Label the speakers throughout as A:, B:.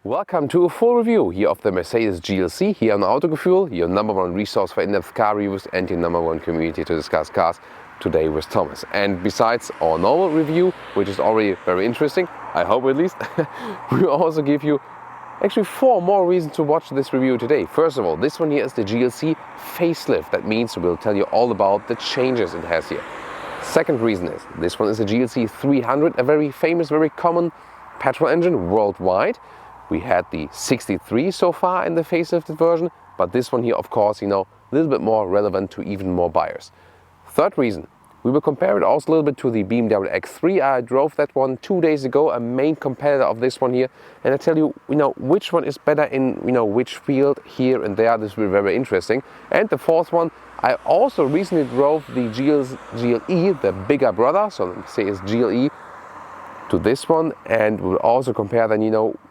A: Welcome to a full review here of the Mercedes GLC here on Autogefühl, your #1 resource for in-depth car reviews and your #1 community to discuss cars, today with Thomas. And besides our normal review, which is already very interesting, I hope at least, we will also give you actually 4 more reasons to watch this review today. First of all, this one here is the GLC Facelift. That means we'll tell you all about the changes it has here. Second reason is, this one is the GLC 300, a very famous, very common petrol engine worldwide. We had the 63 so far in the facelifted version, but this one here, of course, a little bit more relevant to even more buyers. Third reason, we will compare it also a little bit to the BMW X3. I drove that one 2 days ago, a main competitor of this one here, and I tell you, which one is better in, which field here and there. This will be very interesting. And the fourth one, I also recently drove the GLE, the bigger brother, so let me say it's GLE, to this one, and we'll also compare then,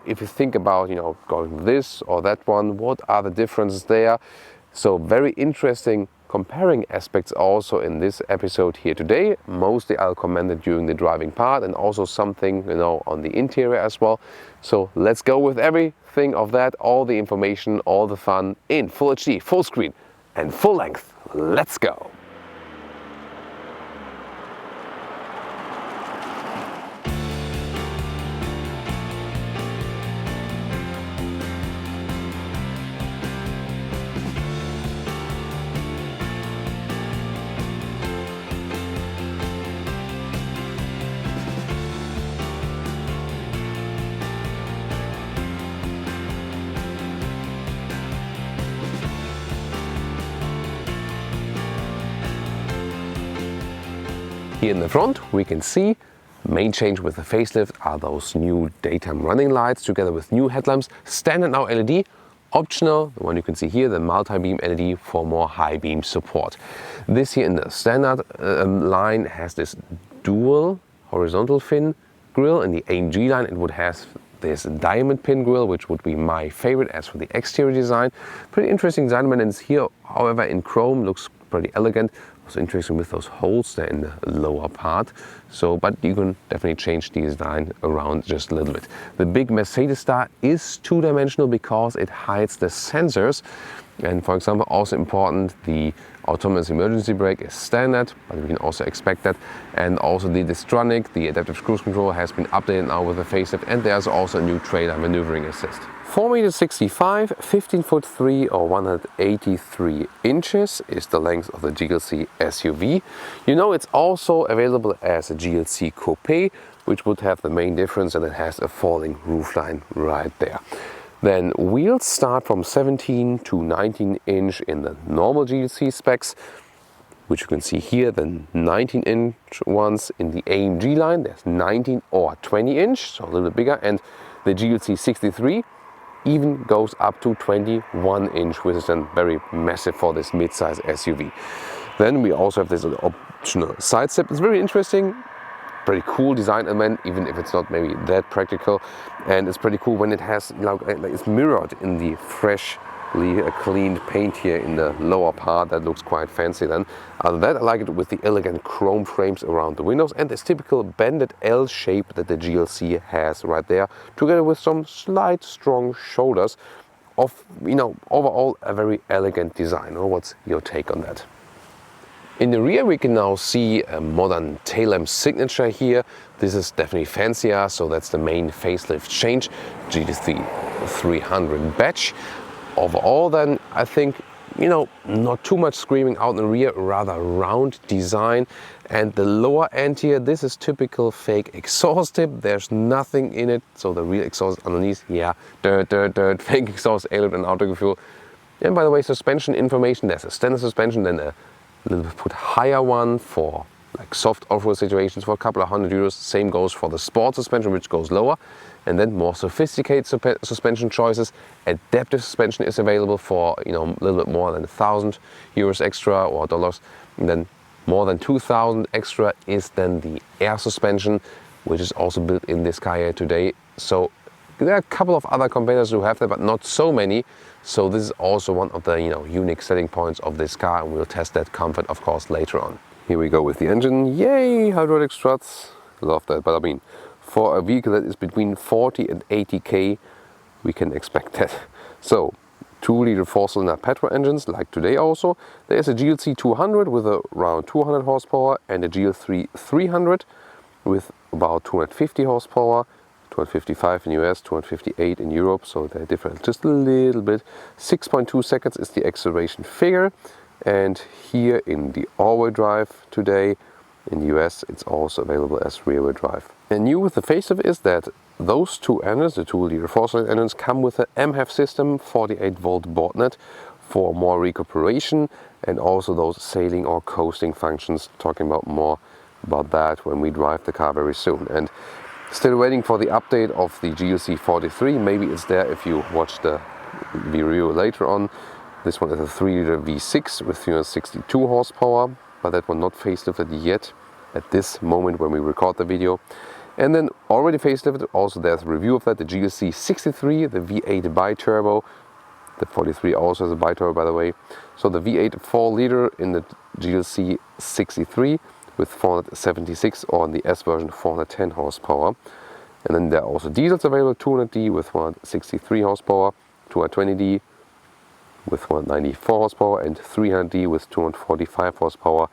A: if you think about, going this or that one, what are the differences there. So very interesting comparing aspects also in this episode here today. Mostly I'll comment it during the driving part and also something, on the interior as well. So let's go with everything of that, all the information, all the fun in full HD, full screen and full length. Let's go. Here in the front we can see main change with the facelift are those new daytime running lights together with new headlamps. Standard now LED, optional, the one you can see here, the multi-beam LED for more high beam support. This here in the standard line has this dual horizontal fin grille. In the AMG line it would have this diamond pin grille, which would be my favorite as for the exterior design. Pretty interesting design, and it's here, however, in chrome, looks pretty elegant. Also interesting with those holes there in the lower part. So, but you can definitely change the design around just a little bit. The big Mercedes star is two-dimensional because it hides the sensors. And for example, also important, the autonomous emergency brake is standard, but we can also expect that. And also the Distronic, the adaptive cruise control, has been updated now with the facelift, and there's also a new trailer maneuvering assist. 4.65 m, 15'3" or 183 inches is the length of the GLC SUV. It's also available as a GLC Coupe, which would have the main difference that it has a falling roofline right there. Then wheels start from 17 to 19 inch in the normal GLC specs, which you can see here, the 19 inch ones in the AMG line. There's 19 or 20 inch, so a little bit bigger, and the GLC 63 even goes up to 21 inch, which is then very massive for this mid-size SUV. Then we also have this optional side step. It's very interesting, pretty cool design element, even if it's not maybe that practical. And it's pretty cool when it has, it's mirrored in the freshly cleaned paint here in the lower part. That looks quite fancy then. Other than that, I like it with the elegant chrome frames around the windows and this typical bended L shape that the GLC has right there, together with some slight strong shoulders of, overall a very elegant design. What's your take on that? In the rear we can now see a modern tail lamp signature here. This is definitely fancier, so that's the main facelift change. GLC 300 badge. Overall then, I think, not too much screaming out in the rear, rather round design. And the lower end here, this is typical fake exhaust tip. There's nothing in it, so the real exhaust underneath, yeah, dirt, fake exhaust, Ajlan and Autogefühl. And by the way, suspension information, there's a standard suspension, then a little bit higher one for like soft off-road situations for a couple of €100. Same goes for the sport suspension, which goes lower. And then more sophisticated suspension choices. Adaptive suspension is available for a little bit more than €1,000 extra or dollars. And then more than 2,000 extra is then the air suspension, which is also built in this car here today. So there are a couple of other competitors who have that, but not so many. So this is also one of the unique selling points of this car, and we'll test that comfort, of course, later on. Here we go with the engine. Yay, hydraulic struts. Love that. But I mean, for a vehicle that is between 40 and 80k, we can expect that. So 2-liter 4-cylinder petrol engines like today also. There's a GLC 200 with around 200 horsepower and a GL3 300 with about 250 horsepower, 255 in US, 258 in Europe, so they're different just a little bit. 6.2 seconds is the acceleration figure, and here in the all-wheel drive today, in the US, it's also available as rear-wheel drive. And new with the facelift is that those two engines, the 2-liter 4-cylinder engines, come with an MHEV system, 48-volt board net for more recuperation, and also those sailing or coasting functions, talking about more about that when we drive the car very soon. And still waiting for the update of the GLC 43. Maybe it's there if you watch the review later on. This one is a 3-liter V6 with 362 horsepower, but that one not facelifted yet at this moment when we record the video. And then already facelifted, also there's a review of that, the GLC 63, the V8 bi-turbo. The 43 also has a bi-turbo, by the way. So the V8 4-liter in the GLC 63 with 476, or in the S version 410 horsepower. And then there are also diesels available, 200D with 163 horsepower, 220D with 194 horsepower, and 300D with 245 horsepower.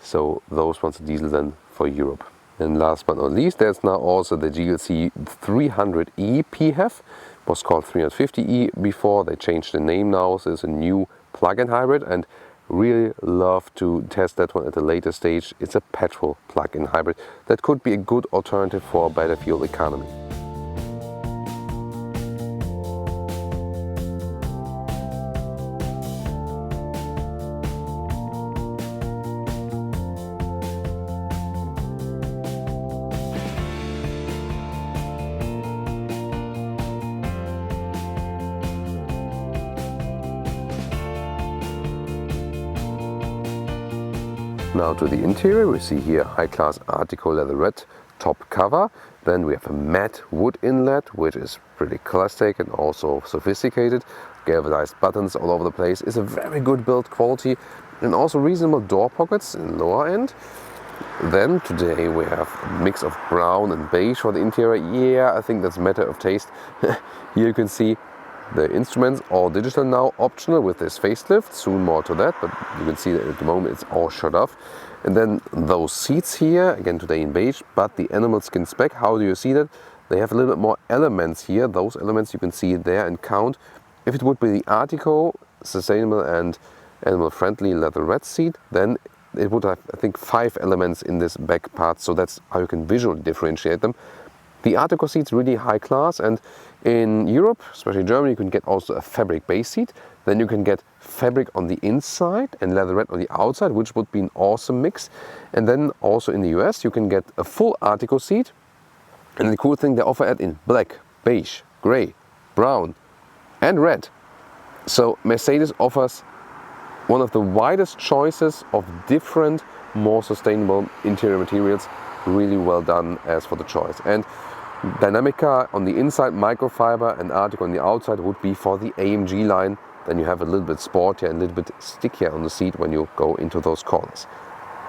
A: So those ones are diesel then for Europe. And last but not least, there's now also the GLC 300E PHEV. Was called 350E before, they changed the name now, so it's a new plug-in hybrid, and really love to test that one at a later stage. It's a petrol plug-in hybrid that could be a good alternative for better fuel economy. Now to the interior, we see here high-class Artico leatherette top cover. Then we have a matte wood inlet, which is pretty classic and also sophisticated. Galvanized buttons all over the place. Is a very good build quality, and also reasonable door pockets in lower end. Then today we have a mix of brown and beige for the interior. Yeah, I think that's a matter of taste. Here you can see the instruments, all digital now, optional with this facelift, soon more to that, but you can see that at the moment it's all shut off. And then those seats here, again today in beige, but the animal skin spec, how do you see that? They have a little bit more elements here, those elements you can see there and count. If it would be the Artico sustainable and animal friendly leatherette seat, then it would have, I think, 5 elements in this back part, so that's how you can visually differentiate them. The Artico seat's really high class, and in Europe, especially Germany, you can get also a fabric base seat. Then you can get fabric on the inside and leatherette on the outside, which would be an awesome mix. And then also in the US, you can get a full Artico seat. And the cool thing, they offer it in black, beige, gray, brown and red. So Mercedes offers one of the widest choices of different, more sustainable interior materials. Really well done as for the choice. And Dynamica on the inside, microfiber, and Artico on the outside would be for the AMG line. Then you have a little bit sportier and a little bit stickier on the seat when you go into those corners.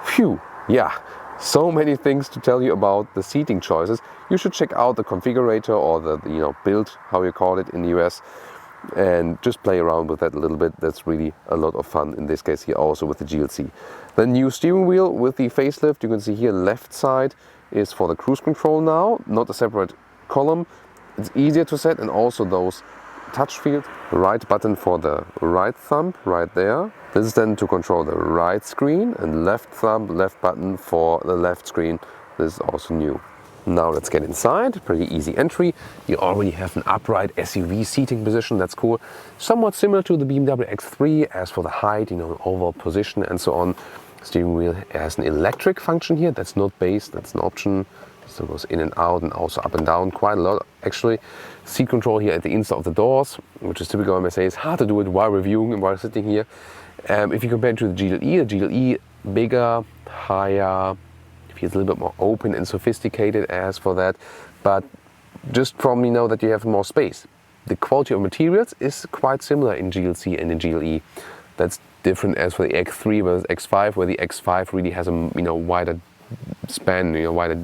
A: Phew, yeah, so many things to tell you about the seating choices. You should check out the configurator or the build, how you call it in the US, and just play around with that a little bit. That's really a lot of fun in this case here also with the GLC. The new steering wheel with the facelift, you can see here left side is for the cruise control now, not a separate column. It's easier to set, and also those touch field, right button for the right thumb right there. This is then to control the right screen, and left thumb, left button for the left screen. This is also new. Now let's get inside. Pretty easy entry. You already have an upright SUV seating position. That's cool. Somewhat similar to the BMW X3 as for the height, overall position and so on. Steering wheel has an electric function here. That's not base, that's an option. So it goes in and out and also up and down quite a lot actually. Seat control here at the inside of the doors, which is typical on Mercedes. Hard to do it while reviewing and while sitting here. If you compare it to the GLE bigger, higher, feels a little bit more open and sophisticated as for that. But just from that you have more space. The quality of materials is quite similar in GLC and in GLE. That's different as for the X3 versus X5, where the X5 really has a wider span, wider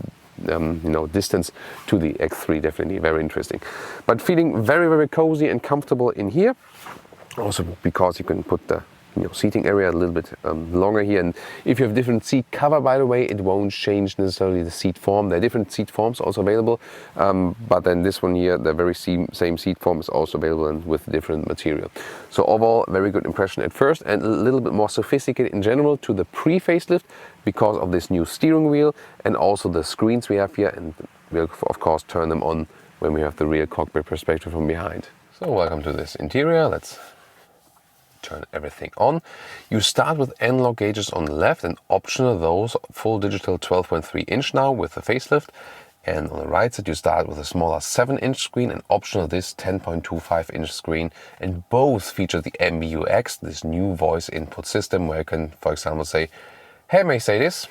A: distance to the X3. Definitely very interesting. But feeling very, very cozy and comfortable in here. Also because you can put the seating area a little bit longer here, and if you have different seat cover, by the way, it won't change necessarily the seat form. There are different seat forms also available, but then this one here, the very same seat form is also available and with different material. So overall, very good impression at first, and a little bit more sophisticated in general to the pre-facelift because of this new steering wheel and also the screens we have here, and we'll of course turn them on when we have the real cockpit perspective from behind. So welcome to this interior. Let's turn everything on. You start with analog gauges on the left, and optional those full digital 12.3 inch now with the facelift. And on the right side you start with a smaller 7-inch screen, and optional this 10.25 inch screen. And both feature the MBUX, this new voice input system where you can, for example, say, "Hey Mercedes,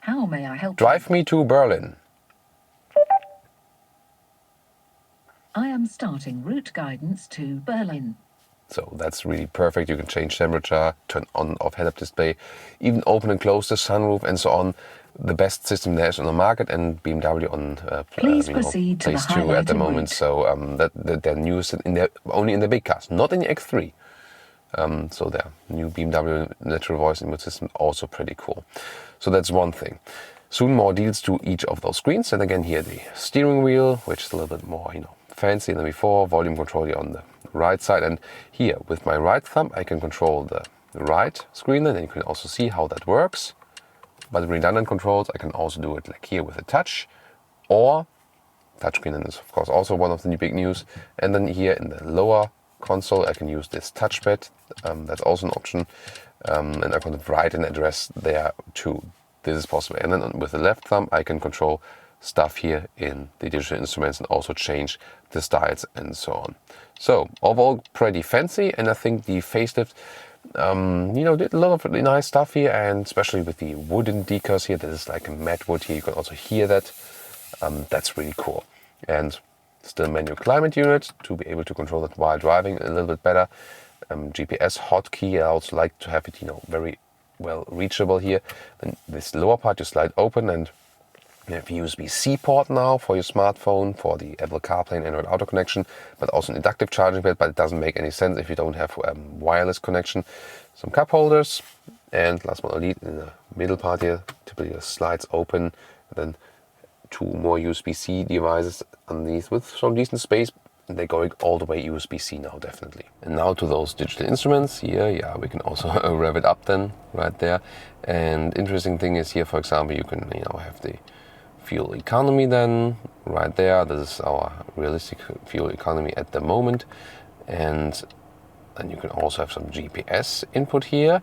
B: how may I help
A: drive me to Berlin."
B: I am starting route guidance to Berlin.
A: So that's really perfect. You can change temperature, turn on off head-up display, even open and close the sunroof and so on. The best system there is on the market, and BMW on
B: Please proceed to
A: place
B: the
A: 2 at the
B: highlighted
A: moment.
B: route.
A: So they're newest only in the big cars, not in the X3. So the new BMW natural voice input system also pretty cool. So that's one thing. Soon more deals to each of those screens. And again here the steering wheel, which is a little bit more fancy than before. Volume control here on the right side, and here with my right thumb I can control the right screen, and then you can also see how that works. But redundant controls, I can also do it like here with a touch or touchscreen, and this is of course also one of the big news. And then here in the lower console I can use this touchpad, that's also an option, and I can write an address there too. This is possible. And then with the left thumb I can control stuff here in the digital instruments and also change the styles and so on. So overall pretty fancy, and I think the facelift did a lot of really nice stuff here, and especially with the wooden decals here, this is like a matte wood here, you can also hear that. That's really cool. And still manual climate unit to be able to control that while driving a little bit better. GPS hotkey, I also like to have it very well reachable here. Then this lower part you slide open, and you have USB-C port now for your smartphone, for the Apple CarPlay and Android Auto connection, but also an inductive charging pad, but it doesn't make any sense if you don't have wireless connection. Some cup holders, and last but not least, in the middle part here, typically it slides open, and then 2 more USB-C devices underneath with some decent space. And they're going all the way USB-C now, definitely. And now to those digital instruments here, yeah, we can also rev it up then, right there. And interesting thing is here, for example, you can have the fuel economy then right there. This is our realistic fuel economy at the moment, and then you can also have some GPS input here.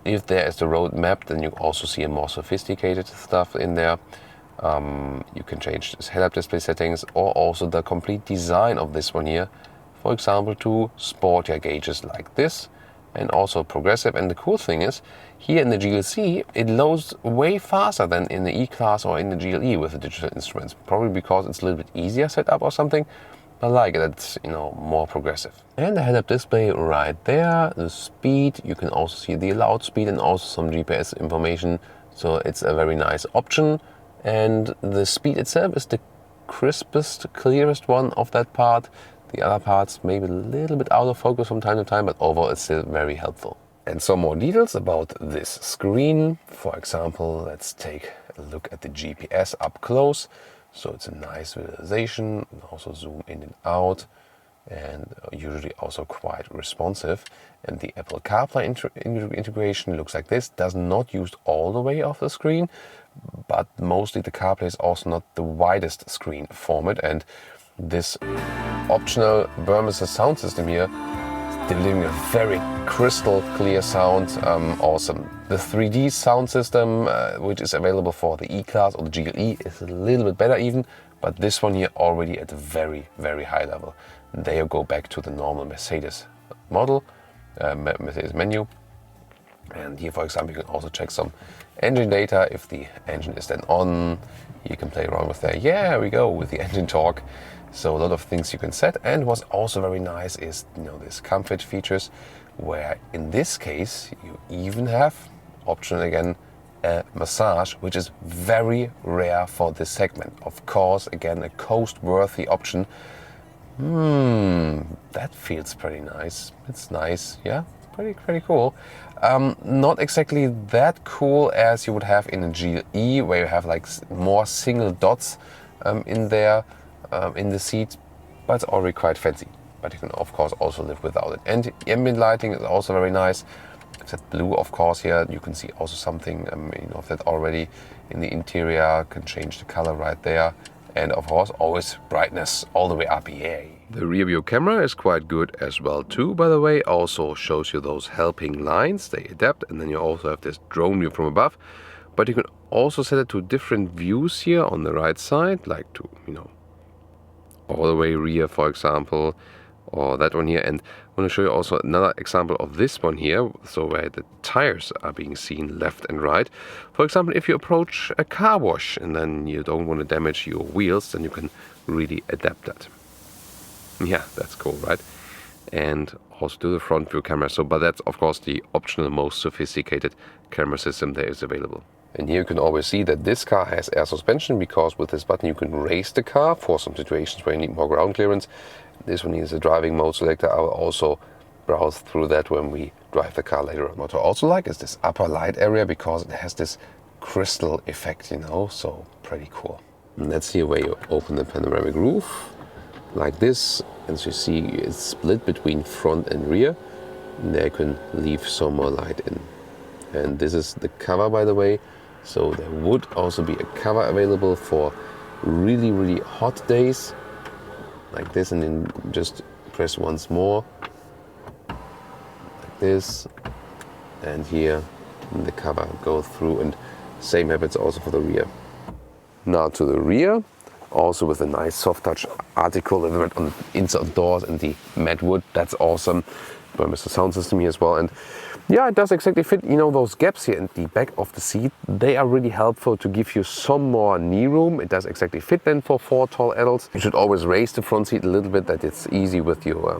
A: If there is the road map, then you also see a more sophisticated stuff in there. You can change this head-up display settings, or also the complete design of this one here, for example to sportier gauges like this, and also progressive. And the cool thing is, here in the GLC, it loads way faster than in the E-Class or in the GLE with the digital instruments. Probably because it's a little bit easier set up or something. I like it, it's more progressive. And the head-up display right there, the speed, you can also see the allowed speed and also some GPS information. So it's a very nice option. And the speed itself is the crispest, clearest one of that part. The other parts maybe a little bit out of focus from time to time, but overall it's still very helpful. And some more details about this screen. For example, let's take a look at the GPS up close. So it's a nice visualization, and also zoom in and out, and usually also quite responsive. And the Apple CarPlay integration looks like this. Does not use all the way off the screen, but mostly the CarPlay is also not the widest screen format, and this optional Burmester sound system here is delivering a very crystal clear sound. Awesome. The 3D sound system, which is available for the E-Class or the GLE, is a little bit better even, but this one here already at a very, very high level. And there you go back to the normal Mercedes model, Mercedes menu. And here, for example, you can also check some engine data. If the engine is then on, you can play around with that. Yeah, here we go with the engine torque. So a lot of things you can set. And what's also very nice is this comfort features, where in this case you even have option again a massage, which is very rare for this segment. Of course, again, a coast-worthy option. That feels pretty nice. It's nice, yeah, pretty cool. Not exactly that cool as you would have in a GLE, where you have like more single dots in there in the seat, but it's already quite fancy. But you can of course also live without it. And ambient lighting is also very nice. Except blue, of course. Here you can see also something of that already in the interior. Can change the color right there. And of course, always brightness all the way up, yay. The rear view camera is quite good as well too, by the way. Also shows you those helping lines, they adapt, and then you also have this drone view from above. But you can also set it to different views here on the right side, like to, all the way rear, for example, or that one here. And I want to show you also another example of this one here, so where the tires are being seen left and right. For example, if you approach a car wash and then you don't want to damage your wheels, then you can really adapt that. Yeah, that's cool, right? And also to the front view camera. But that's of course the optional, most sophisticated camera system that is available. And here you can always see that this car has air suspension, because with this button you can raise the car for some situations where you need more ground clearance. This one is a driving mode selector. I will also browse through that when we drive the car later on. What I also like is this upper light area, because it has this crystal effect, so pretty cool. And that's here where you open the panoramic roof, like this. As you see, it's split between front and rear. And there you can leave some more light in. And this is the cover, by the way. So there would also be a cover available for really hot days, like this, and then just press once more, like this, and here the cover goes through, and same happens also for the rear. Now to the rear, also with a nice soft touch article on the inside doors and the matte wood. That's awesome. Mr. Sound system here as well, and yeah, it does exactly fit. Those gaps here in the back of the seat, they are really helpful to give you some more knee room. It does exactly fit then for 4 tall adults. You should always raise the front seat a little bit, that it's easy with your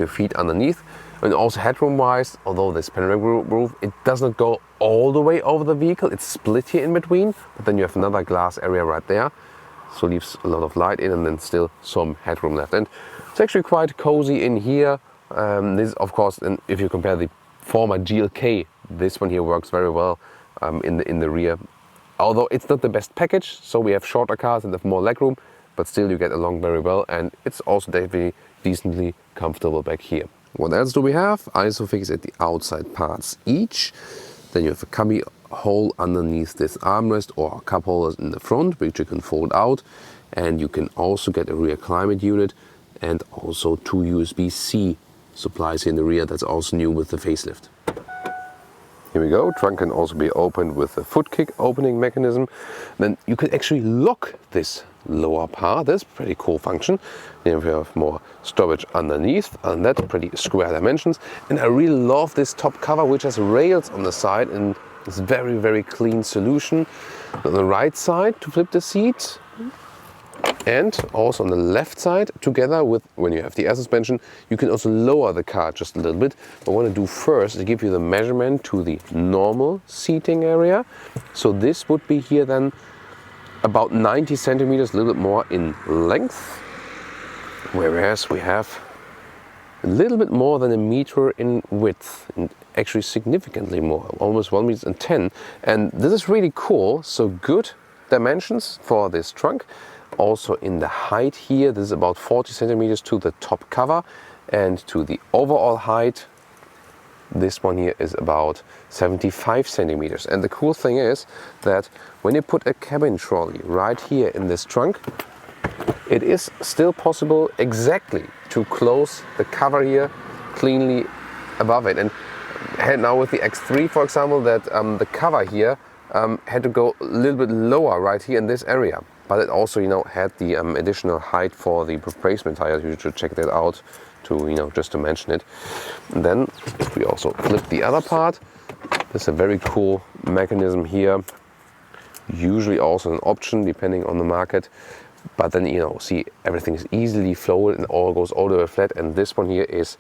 A: feet underneath. And also headroom wise, although this panoramic roof, it does not go all the way over the vehicle. It's split here in between, but then you have another glass area right there, so leaves a lot of light in, and then still some headroom left. And it's actually quite cozy in here. This, of course, and if you compare the former GLK, this one here works very well in the rear. Although it's not the best package, so we have shorter cars that have more legroom, but still you get along very well, and it's also definitely decently comfortable back here. What else do we have? Isofix at the outside parts each. Then you have a cubby hole underneath this armrest, or cup holders in the front, which you can fold out, and you can also get a rear climate unit, and also 2 USB-C supplies in the rear. That's also new with the facelift. Here we go. Trunk can also be opened with a foot kick opening mechanism. Then you can actually lock this lower part. That's a pretty cool function. Then we have more storage underneath, and that's pretty square dimensions. And I really love this top cover, which has rails on the side, and it's very clean solution. On the right side to flip the seat, and also on the left side, together with, when you have the air suspension, you can also lower the car just a little bit. What I want to do first is give you the measurement to the normal seating area. So this would be here then about 90 centimeters, a little bit more in length, whereas we have a little bit more than 1 meter in width, and actually significantly more, almost 1.10 meters. And this is really cool, so good dimensions for this trunk. Also in the height here, this is about 40 centimeters to the top cover, and to the overall height, this one here is about 75 centimeters. And the cool thing is that when you put a cabin trolley right here in this trunk, it is still possible exactly to close the cover here cleanly above it. And now with the X3, for example, that the cover here had to go a little bit lower right here in this area. But it also, had the additional height for the replacement tires. You should check that out to, just to mention it. And then if we also flip the other part, there's a very cool mechanism here. Usually also an option depending on the market. But then, see, everything is easily flowed and all goes all the way flat. And this one here is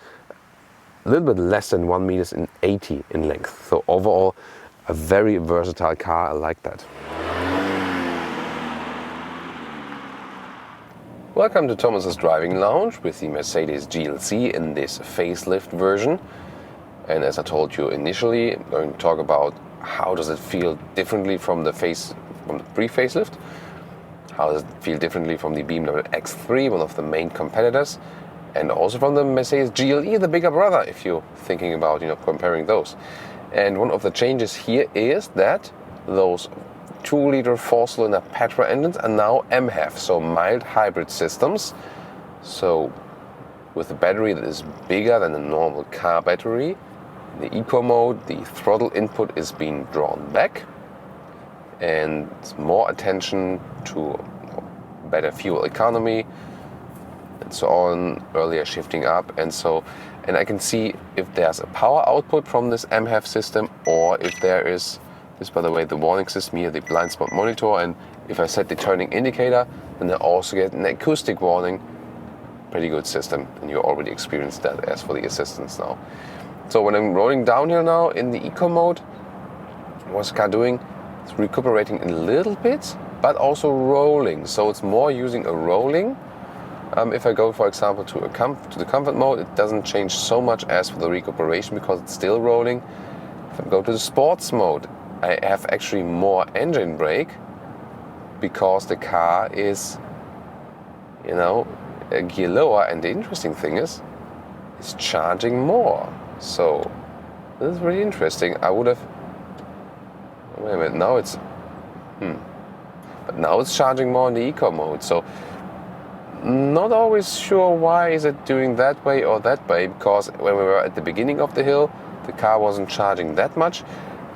A: a little bit less than 1.80 meters in length. So overall, a very versatile car. I like that. Welcome to Thomas's Driving Lounge with the Mercedes GLC in this facelift version. And as I told you initially, I'm going to talk about how does it feel differently from the pre-facelift. How does it feel differently from the BMW X3, one of the main competitors, and also from the Mercedes GLE, the bigger brother, if you're thinking about comparing those. And one of the changes here is that those 2-liter 4-cylinder petrol engines are now MHEV, so mild hybrid systems. So with a battery that is bigger than a normal car battery, in the eco mode, the throttle input is being drawn back, and more attention to better fuel economy and so on, earlier shifting up, and I can see if there's a power output from this MHEV system, or if there is this, by the way, the warning system here, the blind spot monitor, and if I set the turning indicator, then I also get an acoustic warning. Pretty good system, and you already experienced that. As for the assistance now, so when I'm rolling down here now in the eco mode, what's the car doing? It's recuperating a little bit, but also rolling. So it's more using a rolling. If I go, for example, to the comfort mode, it doesn't change so much as for the recuperation because it's still rolling. If I go to the sports mode, I have actually more engine brake because the car is, a gear lower. And the interesting thing is, it's charging more. So this is really interesting. I would have. Wait a minute. Now it's. But now it's charging more in the eco mode. So not always sure why is it doing that way or that way. Because when we were at the beginning of the hill, the car wasn't charging that much.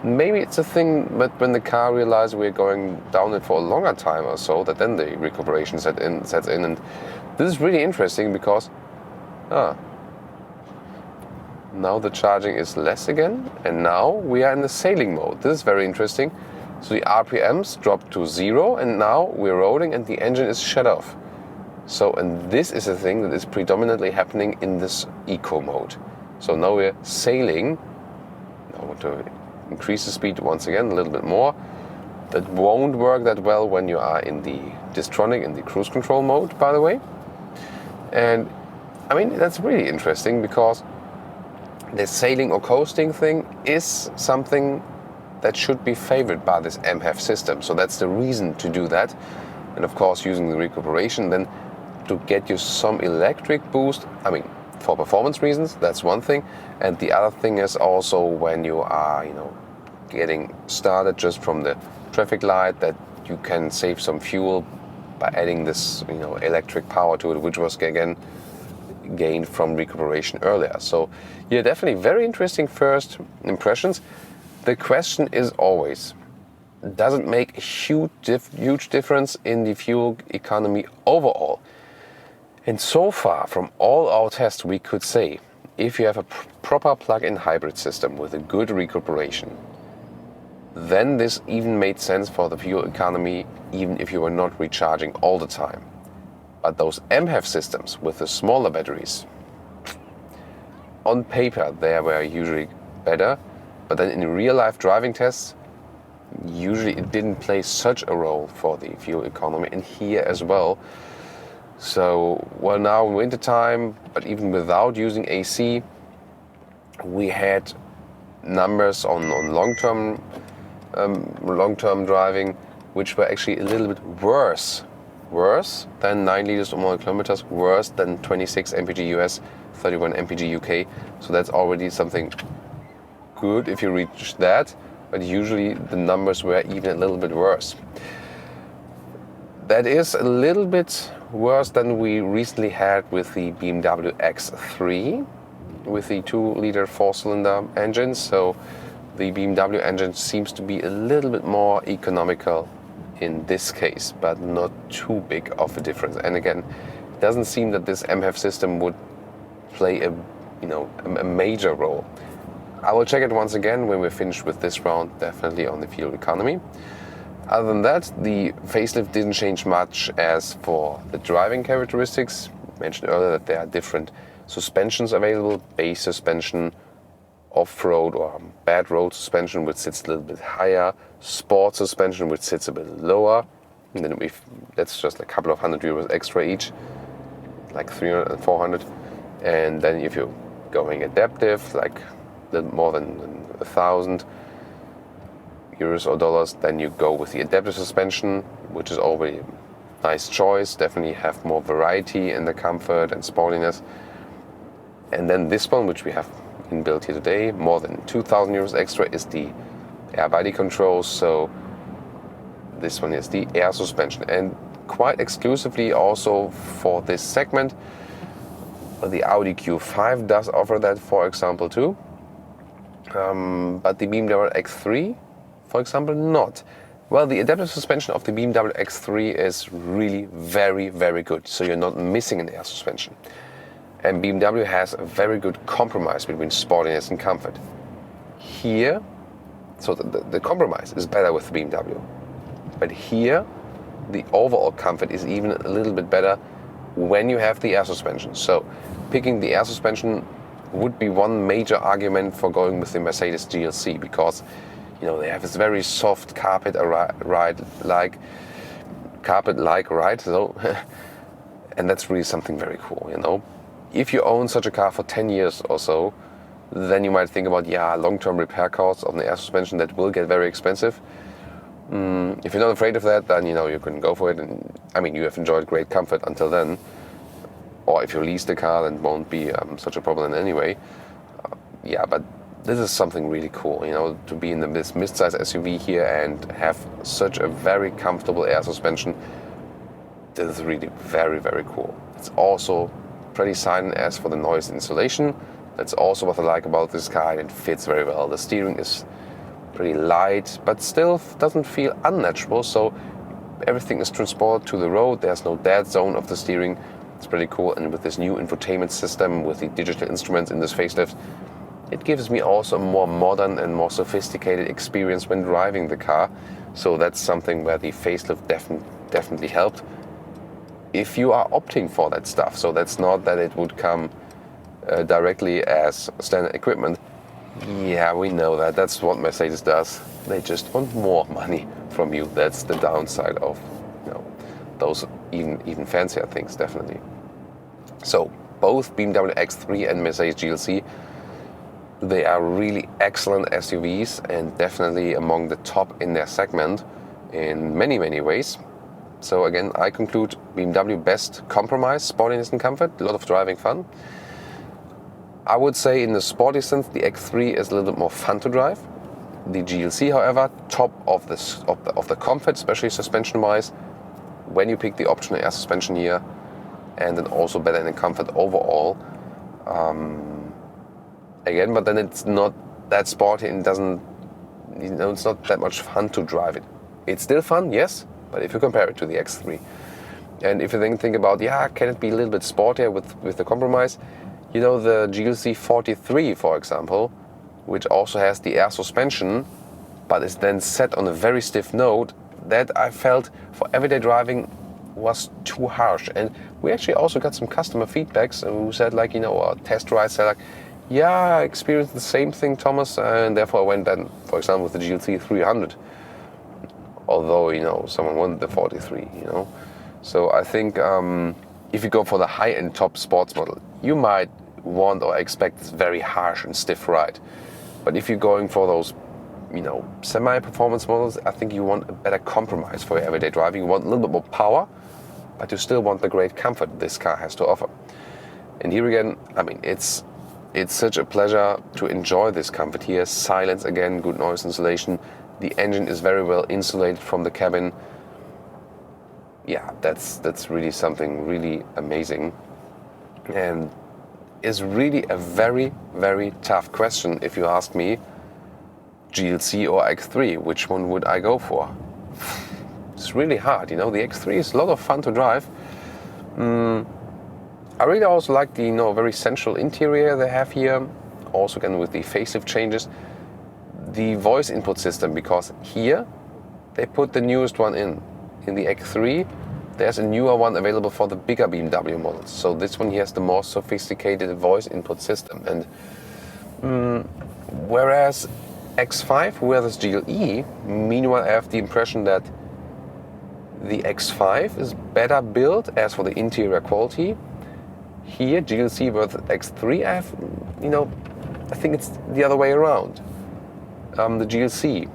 A: Maybe it's a thing, but when the car realized we're going down it for a longer time or so, that then the recuperation sets in. And this is really interesting because now the charging is less again, and now we are in the sailing mode. This is very interesting. So the RPMs dropped to 0, and now we're rolling and the engine is shut off. So, and this is a thing that is predominantly happening in this eco mode. So now we're sailing. Now I want to increase the speed once again a little bit more. That won't work that well when you are in the Distronic, in the cruise control mode, by the way. And I mean, that's really interesting because the sailing or coasting thing is something that should be favored by this MHEV system. So that's the reason to do that. And of course, using the recuperation then to get you some electric boost. I mean, for performance reasons, that's one thing. And the other thing is also when you are, getting started just from the traffic light, that you can save some fuel by adding this, electric power to it, which was again gained from recuperation earlier. So yeah, definitely very interesting first impressions. The question is always, does it make a huge difference in the fuel economy overall? And so far, from all our tests, we could say, if you have a proper plug-in hybrid system with a good recuperation, then this even made sense for the fuel economy, even if you were not recharging all the time. But those MHEV systems with the smaller batteries, on paper they were usually better, but then in real-life driving tests, usually it didn't play such a role for the fuel economy, and here as well. So, well, now in winter time, but even without using AC, we had numbers on long-term driving, which were actually a little bit worse than 9 liters or more kilometers, worse than 26 mpg US, 31 mpg UK. So that's already something good if you reach that, but usually the numbers were even a little bit worse. That is a little bit worse than we recently had with the BMW X3 with the 2-liter 4-cylinder engines. So the BMW engine seems to be a little bit more economical in this case, but not too big of a difference. And again, it doesn't seem that this MHEV system would play a major role. I will check it once again when we're finished with this round, definitely on the fuel economy. Other than that, the facelift didn't change much as for the driving characteristics. I mentioned earlier that there are different suspensions available, base suspension, off-road or bad road suspension, which sits a little bit higher, sport suspension, which sits a bit lower, and then that's just a couple of €100 extra each, like 300 and 400. And then if you're going adaptive, like a little more than €1,000 or dollars, then you go with the adaptive suspension, which is already a nice choice. Definitely have more variety in the comfort and sportiness. And then this one, which we have inbuilt here today, more than €2,000 extra, is the air body control. So this one is the air suspension, and quite exclusively also for this segment, the Audi Q5 does offer that, for example, too. But the BMW X3, for example, not. Well, the adaptive suspension of the BMW X3 is really very, very good. So you're not missing an air suspension. And BMW has a very good compromise between sportiness and comfort. Here, so the compromise is better with the BMW. But here, the overall comfort is even a little bit better when you have the air suspension. So picking the air suspension would be one major argument for going with the Mercedes GLC, because they have this very soft carpet-like ride, so and that's really something very cool. If you own such a car for 10 years or so, then you might think about long-term repair costs on the air suspension that will get very expensive. If you're not afraid of that, then you can go for it. And you have enjoyed great comfort until then. Or if you lease the car, then it won't be such a problem anyway. But this is something really cool, to be in this mid-size SUV here and have such a very comfortable air suspension. This is really very, very cool. It's also pretty silent as for the noise insulation. That's also what I like about this car. It fits very well. The steering is pretty light, but still doesn't feel unnatural. So everything is transported to the road. There's no dead zone of the steering. It's pretty cool. And with this new infotainment system, with the digital instruments in this facelift, it gives me also a more modern and more sophisticated experience when driving the car. So that's something where the facelift definitely helped, if you are opting for that stuff. So that's not that it would come directly as standard equipment. Yeah, we know that. That's what Mercedes does. They just want more money from you. That's the downside of those even fancier things, definitely. So both BMW X3 and Mercedes GLC, they are really excellent SUVs and definitely among the top in their segment in many, many ways. So again, I conclude BMW best compromise, sportiness and comfort, a lot of driving fun. I would say in the sporty sense, the X3 is a little bit more fun to drive. The GLC, however, top of the comfort, especially suspension-wise, when you pick the optional air suspension here, and then also better in the comfort overall. Again, but then it's not that sporty and doesn't, it's not that much fun to drive it. It's still fun, yes, but if you compare it to the X3. And if you then think about, can it be a little bit sportier with the compromise? The GLC 43, for example, which also has the air suspension, but is then set on a very stiff note, that I felt for everyday driving was too harsh. And we actually also got some customer feedbacks who said, our test ride said, I experienced the same thing, Thomas, and therefore I went then, for example, with the GLC 300. Although, someone wanted the 43, So I think if you go for the high-end top sports model, you might want or expect this very harsh and stiff ride. But if you're going for those, semi-performance models, I think you want a better compromise for your everyday driving. You want a little bit more power, but you still want the great comfort this car has to offer. And here again, it's such a pleasure to enjoy this comfort here. Silence again, good noise insulation. The engine is very well insulated from the cabin. That's really something really amazing. And is really a very, very tough question if you ask me, GLC or X3, which one would I go for? It's really hard, the X3 is a lot of fun to drive. I really also like the very central interior they have here, also again with the facelift changes. The voice input system, because here they put the newest one in the X3, there's a newer one available for the bigger BMW models. So this one here has the more sophisticated voice input system. And Whereas X5, whereas GLE, meanwhile I have the impression that the X5 is better built as for the interior quality. Here, GLC versus X3, I think it's the other way around. The GLC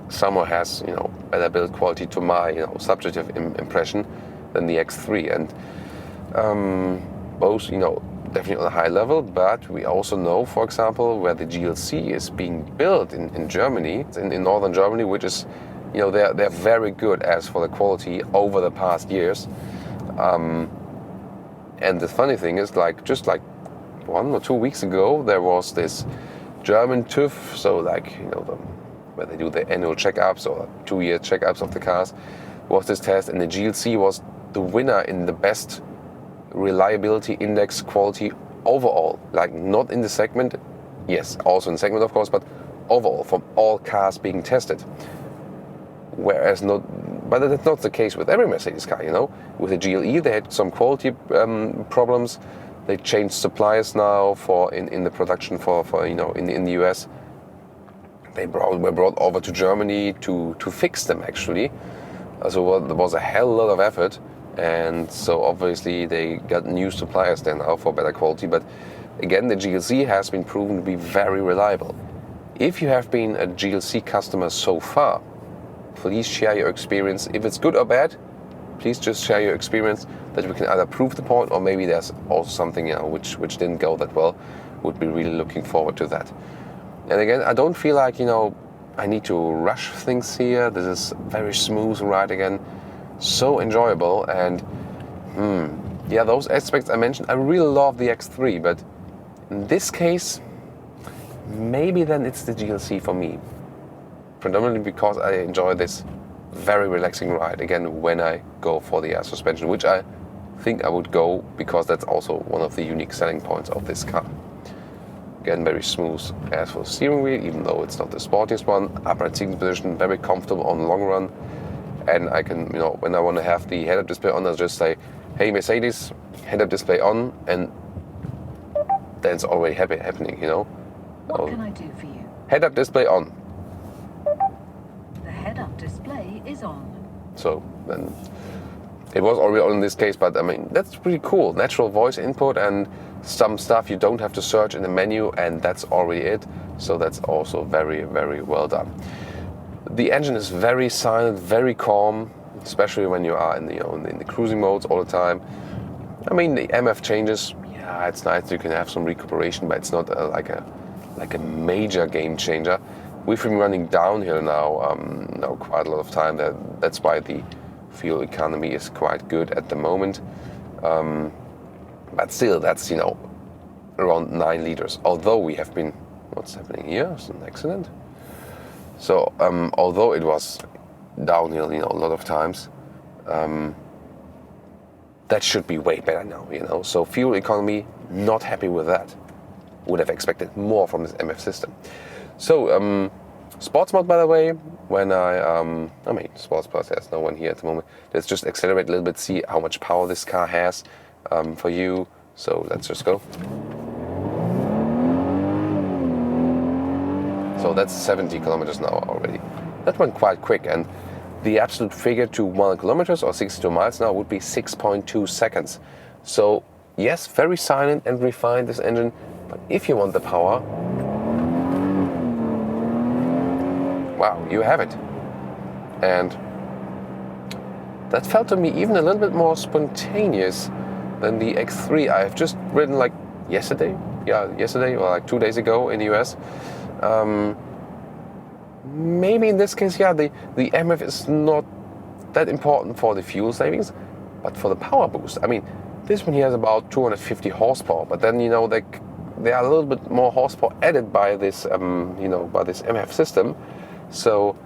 A: somehow has, better build quality to my, subjective impression than the X3, and both, definitely on a high level. But we also know, for example, where the GLC is being built in Germany, in northern Germany, which is, they're very good as for the quality over the past years. And the funny thing is, just 1 or 2 weeks ago, there was this German TÜV, so where they do the annual checkups or 2-year checkups of the cars, was this test, and the GLC was the winner in the best reliability index quality overall. Not in the segment, yes, also in the segment of course, but overall from all cars being tested. But that's not the case with every Mercedes car, With the GLE, they had some quality problems. They changed suppliers now in the production in the US. They were brought over to Germany to fix them actually. So there was a hell lot of effort, and so obviously they got new suppliers there now for better quality. But again, the GLC has been proven to be very reliable. If you have been a GLC customer so far, please share your experience. If it's good or bad, please just share your experience, that we can either prove the point or maybe there's also something which didn't go that well. Would be really looking forward to that. And again, I don't feel like I need to rush things here. This is very smooth ride again, so enjoyable. And those aspects I mentioned, I really love the X3, but in this case, maybe then it's the GLC for me. Predominantly because I enjoy this very relaxing ride again when I go for the air suspension, which I think I would go because that's also one of the unique selling points of this car. Again, very smooth as for the steering wheel, even though it's not the sportiest one. Upright seating position, very comfortable on the long run. And I can, when I want to have the head-up display on, I'll just say, hey Mercedes, head-up display on, and then it's already happening,
B: What can I do for you?
A: Head-up display on.
B: The head-up display is on.
A: So then it was already on in this case, but that's pretty cool. Natural voice input and some stuff you don't have to search in the menu, and that's already it. So that's also very, very well done. The engine is very silent, very calm, especially when you are in the cruising modes all the time. The MF changes, yeah, it's nice. You can have some recuperation, but it's not like a major game changer. We've been running downhill now quite a lot of time. That's why the fuel economy is quite good at the moment. But still, that's around 9 liters. Although we have been, what's happening here? It's an accident. So although it was downhill, a lot of times, that should be way better now. So fuel economy, not happy with that. Would have expected more from this MF system. So sports mode, by the way, when sports plus, there's no one here at the moment. Let's just accelerate a little bit, see how much power this car has for you. So let's just go. So that's 70 kilometers an hour already. That went quite quick, and the absolute figure to 100 kilometers or 62 miles an hour would be 6.2 seconds. So yes, very silent and refined, this engine, but if you want the power, wow, you have it. And that felt to me even a little bit more spontaneous than the X3 I've just ridden yesterday or 2 days ago in the US. Maybe in this case, the MF is not that important for the fuel savings, but for the power boost. This one here has about 250 horsepower, but then there are a little bit more horsepower added by this by this MF system. So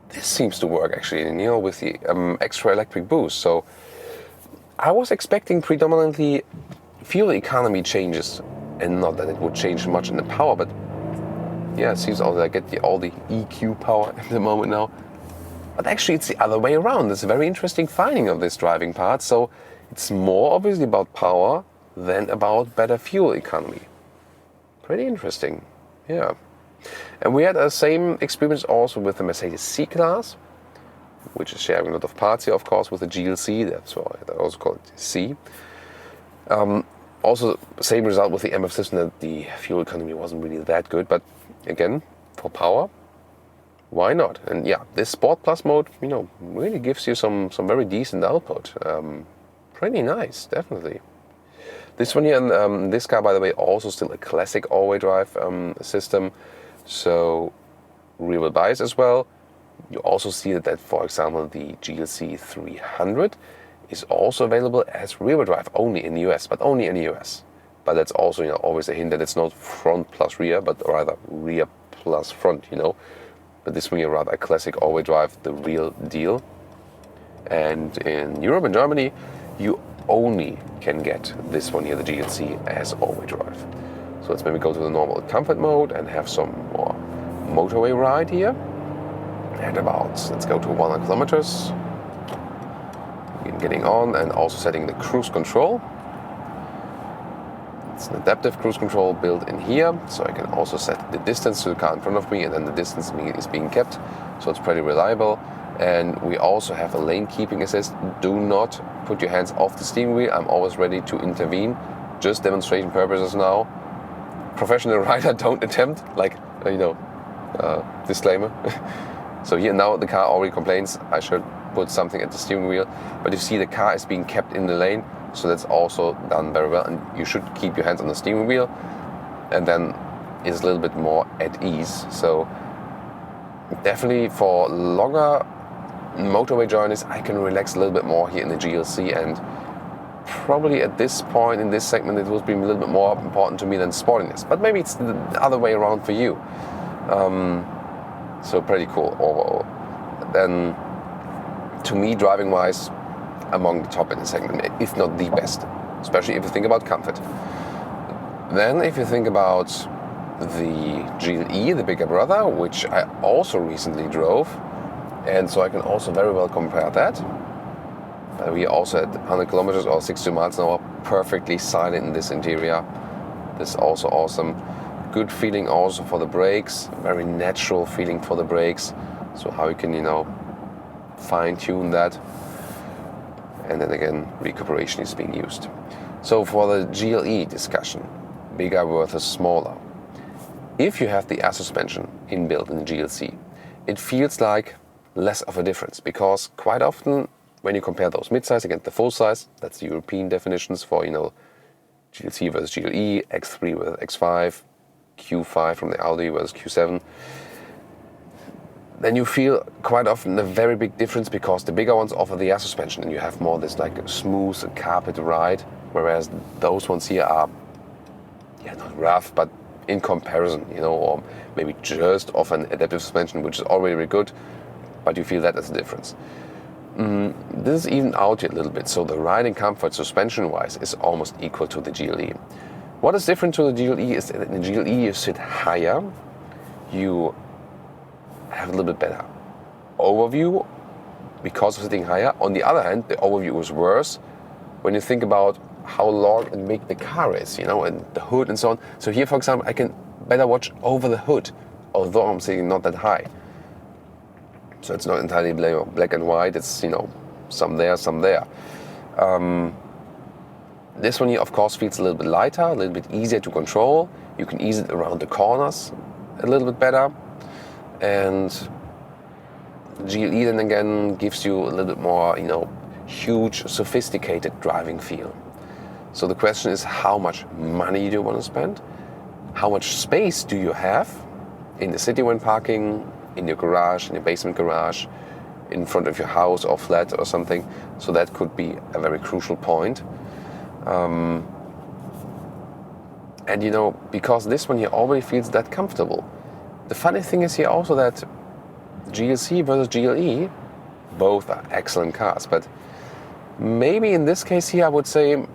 A: this seems to work actually, with the extra electric boost. So I was expecting predominantly fuel economy changes, and not that it would change much in the power, but yeah, it seems I get all the EQ power at the moment now. But actually it's the other way around. It's a very interesting finding of this driving part. So it's more obviously about power than about better fuel economy. Pretty interesting, yeah. And we had the same experience also with the Mercedes C-Class, which is sharing a lot of parts here, of course, with the GLC. That's why they also call it C. Also, same result with the MF system, that the fuel economy wasn't really that good. But again, for power, why not? And yeah, this Sport Plus mode, really gives you some very decent output. Pretty nice, definitely. This one here, this car, by the way, also still a classic all-wheel drive system. So rear-wheel bias as well. You also see that, for example, the GLC 300 is also available as rear-wheel drive only in the US, but only in the US. But that's also, always a hint that it's not front plus rear, but rather rear plus front, But this one here, rather a classic all-wheel drive, the real deal. And in Europe and Germany, you only can get this one here, the GLC, as all-wheel drive. So let's maybe go to the normal comfort mode and have some more motorway ride here. At about, let's go to 100 kilometers. Getting on and also setting the cruise control. It's an adaptive cruise control built in here, so I can also set the distance to the car in front of me, and then the distance is being kept, so it's pretty reliable. And we also have a lane keeping assist. Do not put your hands off the steering wheel. I'm always ready to intervene, just demonstration purposes now. Professional rider, don't attempt, disclaimer. So here now the car already complains I should put something at the steering wheel, but you see the car is being kept in the lane, so that's also done very well. And you should keep your hands on the steering wheel, and then it's a little bit more at ease. So definitely for longer motorway journeys, I can relax a little bit more here in the GLC, and probably at this point in this segment it will be a little bit more important to me than sportiness, but maybe it's the other way around for you. So pretty cool overall. Then to me, driving wise, among the top in the segment, if not the best, especially if you think about comfort. Then if you think about the GLE, the bigger brother, which I also recently drove, and so I can also very well compare that. We also at 100 kilometers or 60 miles an hour, perfectly silent in this interior. This is also awesome. Good feeling also for the brakes, very natural feeling for the brakes. So how you can, fine tune that. And then again, recuperation is being used. So for the GLE discussion, bigger versus smaller. If you have the air suspension inbuilt in the GLC, it feels like less of a difference, because quite often when you compare those mid-size against the full-size, that's the European definitions for, GLC versus GLE, X3 versus X5, Q5 from the Audi versus Q7, then you feel quite often a very big difference, because the bigger ones offer the air suspension and you have more this smooth carpet ride, whereas those ones here are, not rough, but in comparison, or maybe just offer an adaptive suspension, which is already very good, but you feel that as a difference. This is even out here a little bit, so the riding comfort suspension-wise is almost equal to the GLE. What is different to the GLE is that in the GLE you sit higher, you have a little bit better overview because of sitting higher. On the other hand, the overview is worse when you think about how long and big the car is, and the hood and so on. So here, for example, I can better watch over the hood, although I'm sitting not that high. So it's not entirely black and white, it's, some there, some there. This one here, of course, feels a little bit lighter, a little bit easier to control. You can ease it around the corners a little bit better. And GLE then again gives you a little bit more, huge, sophisticated driving feel. So the question is, how much money do you want to spend? How much space do you have in the city when parking, in your garage, in your basement garage, in front of your house or flat or something? So that could be a very crucial point. And because this one here already feels that comfortable. The funny thing is here also that GLC versus GLE, both are excellent cars, but maybe in this case here I would say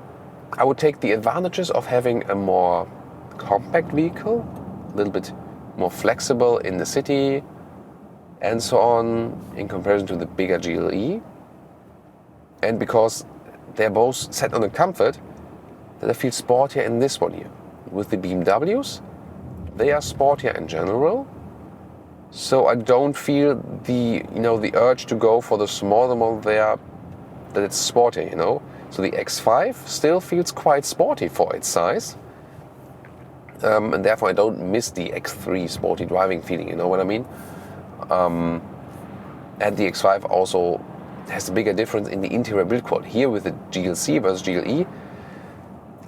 A: I would take the advantages of having a more compact vehicle, a little bit more flexible in the city and so on, in comparison to the bigger GLE. And because they're both set on a comfort, that I feel sportier in this one here. With the BMWs, they are sportier in general. So I don't feel the urge to go for the smaller model there, that it's sporty, So the X5 still feels quite sporty for its size. And therefore I don't miss the X3 sporty driving feeling, you know what I mean? And the X5 also has a bigger difference in the interior build quality. Here with the GLC versus GLE,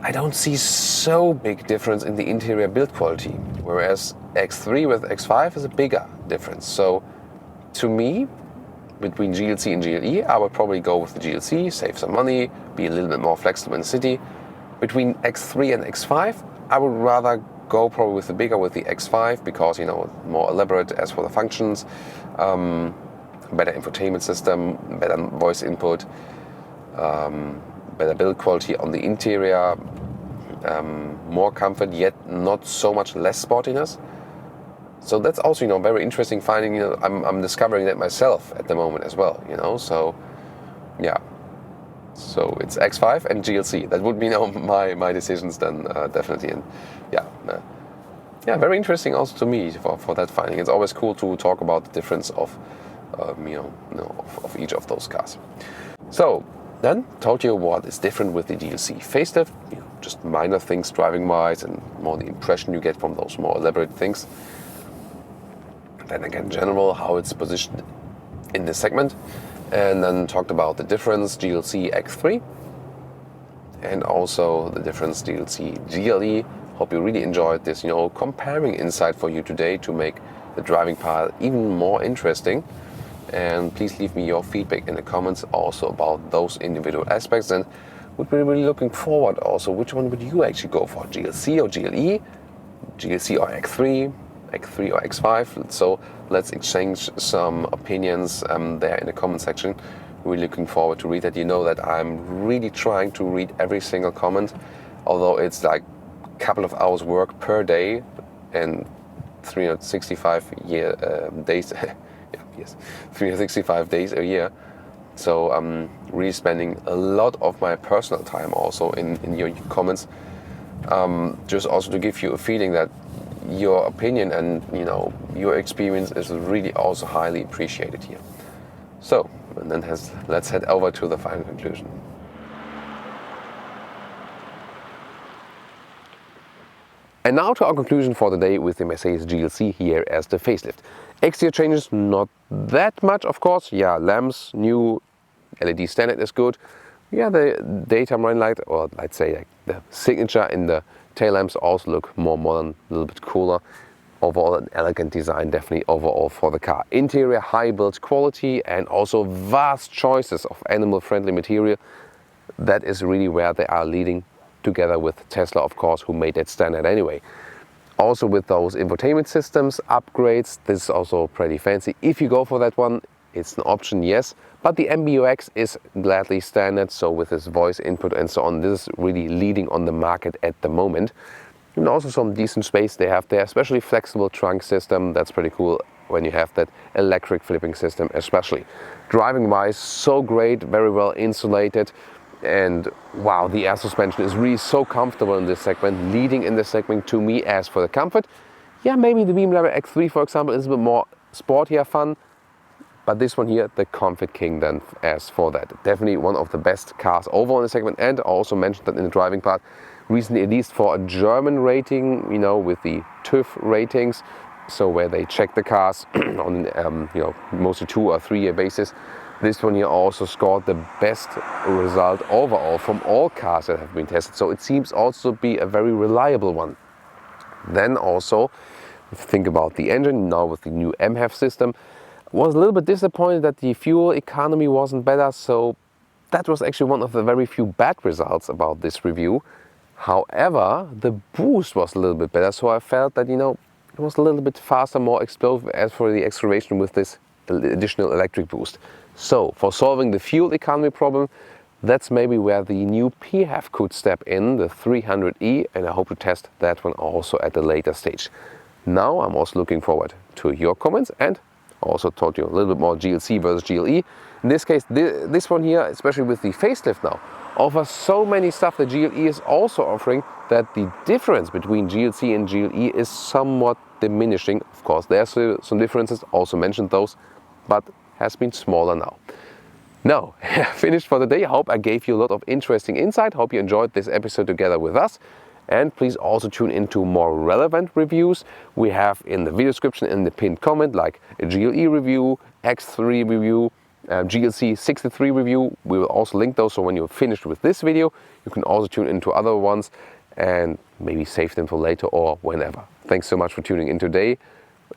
A: I don't see so big difference in the interior build quality, whereas X3 with X5 is a bigger difference. So to me, between GLC and GLE, I would probably go with the GLC, save some money, be a little bit more flexible in the city. Between X3 and X5, I would rather go probably with the X5 because, more elaborate as for the functions, better infotainment system, better voice input, better build quality on the interior, more comfort, yet not so much less sportiness. So that's also, very interesting finding. I'm discovering that myself at the moment as well. So yeah. So it's X5 and GLC. That would be my decisions then, definitely. And yeah, very interesting also to me for that finding. It's always cool to talk about the difference of of each of those cars. So then told you what is different with the GLC facelift, just minor things driving wise and more the impression you get from those more elaborate things. Then again, in general, how it's positioned in this segment, and then talked about the difference GLC X3 and also the difference GLC GLE. Hope you really enjoyed this, comparing insight for you today to make the driving part even more interesting. And please leave me your feedback in the comments also about those individual aspects, and would be really looking forward also which one would you actually go for, GLC or GLE, GLC or X3 or X5. So let's exchange some opinions there in the comment section. Really looking forward to read that. That I'm really trying to read every single comment, although it's like a couple of hours work per day and 365 days. Yes, 365 days a year. So I'm really spending a lot of my personal time also in your comments, just also to give you a feeling that your opinion and your experience is really also highly appreciated here. So, and then let's head over to the final conclusion. And now to our conclusion for the day with the Mercedes GLC here as the facelift. Exterior changes, not that much, of course. Yeah, lamps, new LED standard is good. Yeah, the daytime running light, or let's say like the signature in the tail lamps also look more modern, a little bit cooler. Overall, an elegant design, definitely overall for the car. Interior, high build quality, and also vast choices of animal-friendly material. That is really where they are leading, together with Tesla, of course, who made that standard anyway. Also with those infotainment systems upgrades, this is also pretty fancy. If you go for that one, it's an option, yes. But the MBUX is gladly standard, so with this voice input and so on, this is really leading on the market at the moment. And also some decent space they have there, especially flexible trunk system. That's pretty cool when you have that electric flipping system especially. Driving wise, so great, very well insulated. And wow, the air suspension is really so comfortable in this segment, leading in this segment to me. As for the comfort, yeah, maybe the BMW X3, for example, is a bit more sportier fun, but this one here, the comfort king then as for that. Definitely one of the best cars overall in the segment, and also mentioned that in the driving part, recently at least for a German rating, with the TÜV ratings, so where they check the cars on mostly 2 or 3 year basis. This one here also scored the best result overall from all cars that have been tested. So it seems also to be a very reliable one. Then also, if you think about the engine, now with the new MHEV system, was a little bit disappointed that the fuel economy wasn't better. So that was actually one of the very few bad results about this review. However, the boost was a little bit better. So I felt that, it was a little bit faster, more explosive as for the acceleration with this additional electric boost. So for solving the fuel economy problem, that's maybe where the new PHEV could step in, the 300e, and I hope to test that one also at a later stage. Now I'm also looking forward to your comments, and also told you a little bit more GLC versus GLE. In this case, this one here, especially with the facelift now, offers so many stuff that GLE is also offering that the difference between GLC and GLE is somewhat diminishing. Of course, there are still some differences, also mentioned those, but has been smaller now. Now, finished for the day. I hope I gave you a lot of interesting insight. Hope you enjoyed this episode together with us. And please also tune into more relevant reviews we have in the video description, in the pinned comment, like a GLE review, X3 review, GLC 63 review. We will also link those, so when you're finished with this video, you can also tune into other ones and maybe save them for later or whenever. Thanks so much for tuning in today,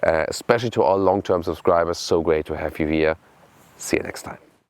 A: especially to our long-term subscribers. So great to have you here. See you next time.